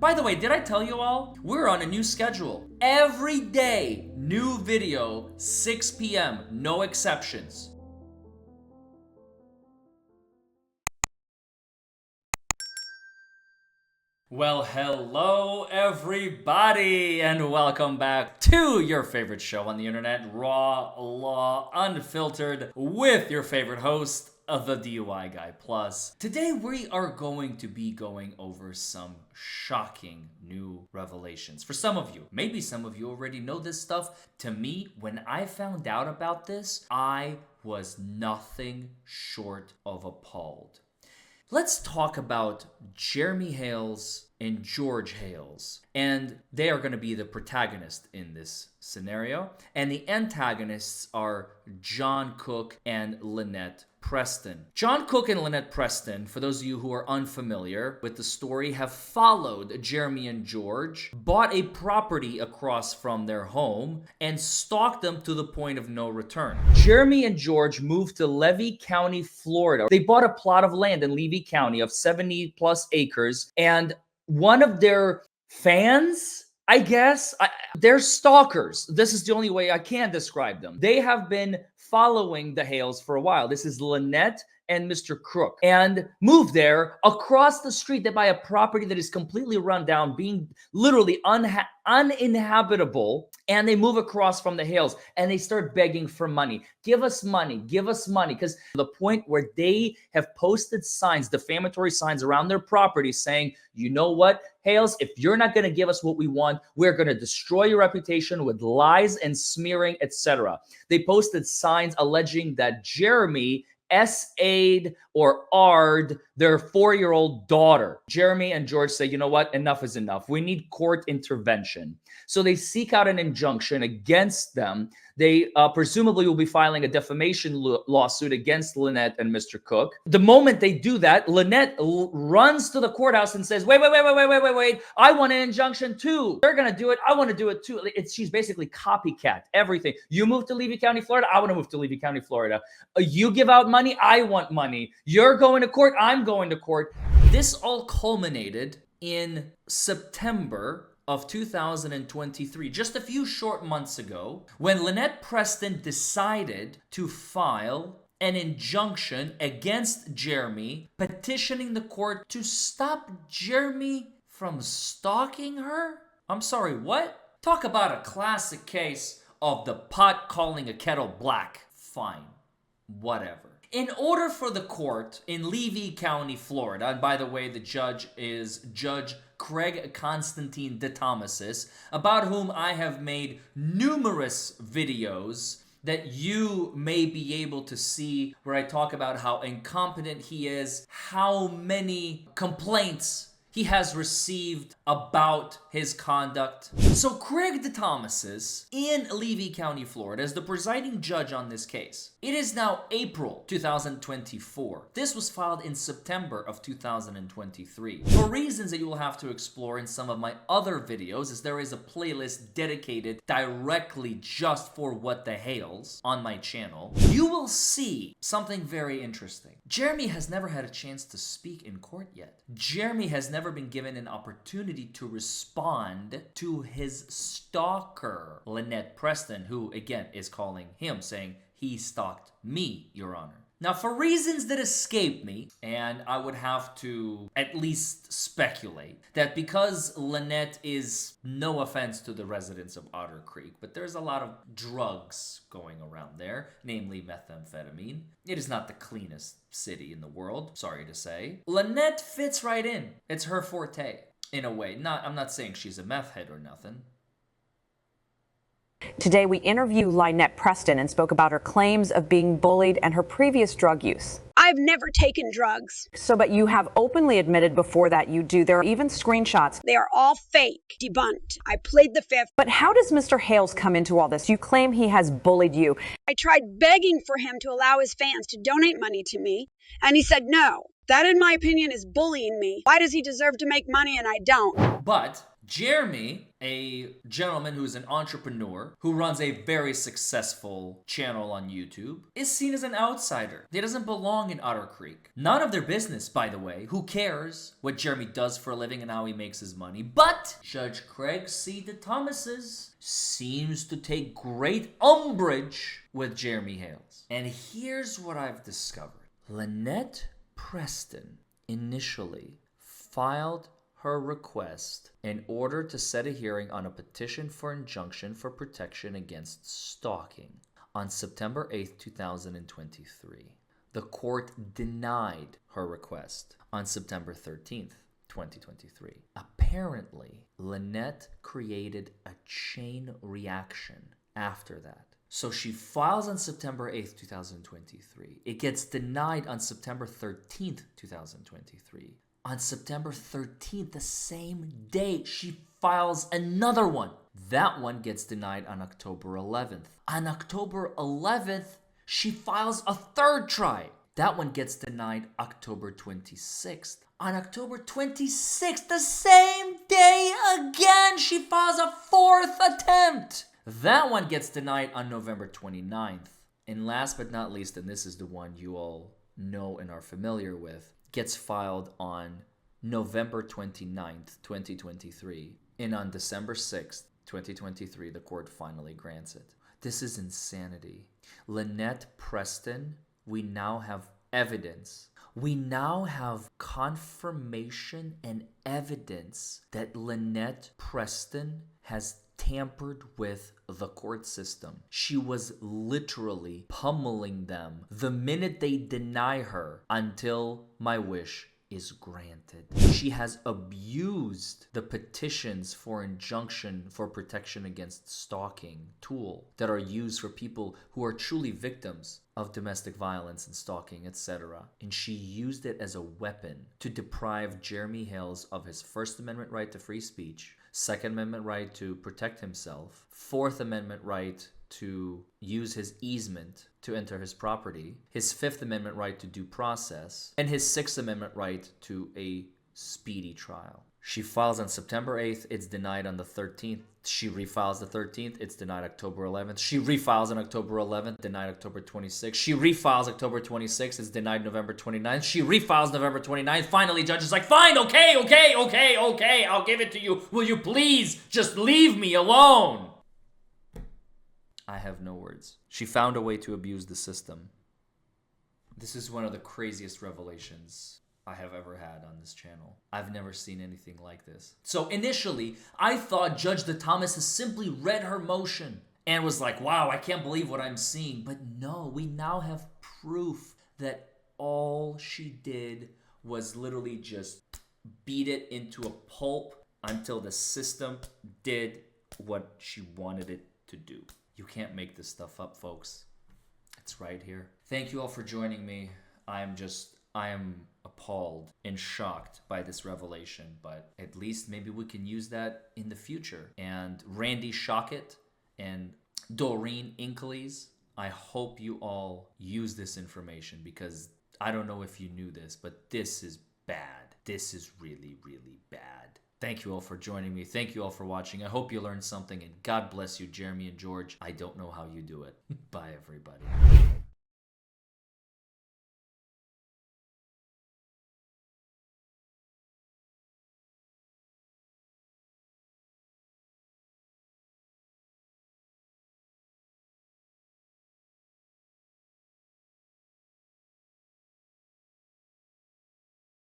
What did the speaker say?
By the way, did I tell you all? We're on a new schedule. Every day, new video, 6 p.m., no exceptions. Well, hello everybody, and welcome back to your favorite show on the internet, Raw Law Unfiltered, with your favorite host, the DUI Guy Plus. Today we are going to be going over some shocking new revelations. For some of you, maybe some of you already know this stuff. To me, when I found out about this, I was nothing short of appalled. Let's talk about Jeremy Hales and George Hales. And they are going to be the protagonists in this scenario. And the antagonists are John Cook and Lynette Preston. John Cook and Lynette Preston, for those of you who are unfamiliar with the story, have followed Jeremy and George, bought a property across from their home, and stalked them to the point of no return. Jeremy and George moved to Levy County, Florida. They bought a plot of land in Levy County of 70 plus acres, and one of their fans, I guess, they're stalkers. This is the only way I can describe them. They have been following the Hales for a while. This is Lynette and Mr. Crook, and moved there. Across the street, they buy a property that is completely run down, being literally uninhabitable, and they move across from the Hales, and they start begging for money. Give us money, give us money, because the point where they have posted signs, defamatory signs around their property saying, you know what, Hales, if you're not going to give us what we want, we're going to destroy your reputation with lies and smearing, etc. They posted signs alleging that Jeremy SA'd or R'd their 4-year-old daughter. Jeremy and George say, you know what, enough is enough. We need court intervention. So they seek out an injunction against them. They presumably will be filing a defamation lawsuit against Lynette and Mr. Cook. The moment they do that, Lynette runs to the courthouse and says, wait. I want an injunction too. They're going to do it. I want to do it too. She's basically copycat everything. You move to Levy County, Florida. I want to move to Levy County, Florida. You give out money. I want money. You're going to court. I'm going to court. This all culminated in September of 2023, just a few short months ago, when Lynette Preston decided to file an injunction against Jeremy, petitioning the court to stop Jeremy from stalking her? I'm sorry, what? Talk about a classic case of the pot calling a kettle black. Fine, whatever. In order for the court in Levy County, Florida, and by the way, the judge is Judge Craig Constantine DeThomasis, about whom I have made numerous videos that you may be able to see, where I talk about how incompetent he is, how many complaints he has received about his conduct. So Craig DeThomasis in Levy County, Florida, is the presiding judge on this case. It is now April 2024. This was filed in September of 2023. For reasons that you will have to explore in some of my other videos, as there is a playlist dedicated directly just for What the Hales on my channel, you will see something very interesting. Jeremy has never had a chance to speak in court yet. Jeremy has never been given an opportunity to respond to his stalker, Lynette Preston, who again is calling him, saying, he stalked me, Your Honor. Now, for reasons that escape me, and I would have to at least speculate, that because Lynette is, no offense to the residents of Otter Creek, but there's a lot of drugs going around there, namely methamphetamine. It is not the cleanest city in the world, sorry to say. Lynette fits right in. It's her forte, in a way. I'm not saying she's a meth head or nothing. Today, we interview Lynette Preston and spoke about her claims of being bullied and her previous drug use. I've never taken drugs. But you have openly admitted before that you do. There are even screenshots. They are all fake, debunked. I plead the fifth. But how does Mr. Hales come into all this? You claim he has bullied you. I tried begging for him to allow his fans to donate money to me, and he said no. That, in my opinion, is bullying me. Why does he deserve to make money and I don't? But Jeremy, a gentleman who's an entrepreneur who runs a very successful channel on YouTube, is seen as an outsider. He doesn't belong in Otter Creek. None of their business, by the way. Who cares what Jeremy does for a living and how he makes his money? But Judge Craig C. DeThomasis seems to take great umbrage with Jeremy Hales. And here's what I've discovered. Lynette Preston initially filed her request in order to set a hearing on a petition for injunction for protection against stalking on September 8th, 2023. The court denied her request on September 13th, 2023. Apparently, Lynette created a chain reaction after that. So she files on September 8th, 2023. It gets denied on September 13th, 2023. On September 13th, the same day, she files another one. That one gets denied on October 11th. On October 11th, she files a third try. That one gets denied October 26th. On October 26th, the same day again, she files a fourth attempt. That one gets denied on November 29th. And last but not least, and this is the one you all know and are familiar with, gets filed on November 29th, 2023. And on December 6th, 2023, the court finally grants it. This is insanity. Lynette Preston, we now have evidence. We now have confirmation and evidence that Lynette Preston has tampered with the court system. She was literally pummeling them the minute they deny her until my wish is granted. She has abused the petitions for injunction for protection against stalking tool that are used for people who are truly victims of domestic violence and stalking, etc. And she used it as a weapon to deprive Jeremy Hales of his First Amendment right to free speech, Second Amendment right to protect himself, Fourth Amendment right to use his easement to enter his property, his Fifth Amendment right to due process, and his Sixth Amendment right to a speedy trial. She files on September 8th, it's denied on the 13th. She refiles the 13th, it's denied October 11th. She refiles on October 11th, denied October 26th. She refiles October 26th, it's denied November 29th. She refiles November 29th. Finally, judge is like, fine, okay, I'll give it to you. Will you please just leave me alone? I have no words. She found a way to abuse the system. This is one of the craziest revelations I have ever had on this channel. I've never seen anything like this. So initially, I thought Judge DeThomasis simply read her motion and was like, wow, I can't believe what I'm seeing. But no, we now have proof that all she did was literally just beat it into a pulp until the system did what she wanted it to do. You can't make this stuff up, folks. It's right here. Thank you all for joining me. I am appalled and shocked by this revelation, but at least maybe we can use that in the future. And Randy Shockett and Doreen Inkleys, I hope you all use this information, because I don't know if you knew this, but this is bad. This is really, really bad. Thank you all for joining me. Thank you all for watching. I hope you learned something, and God bless you, Jeremy and George. I don't know how you do it. Bye, everybody.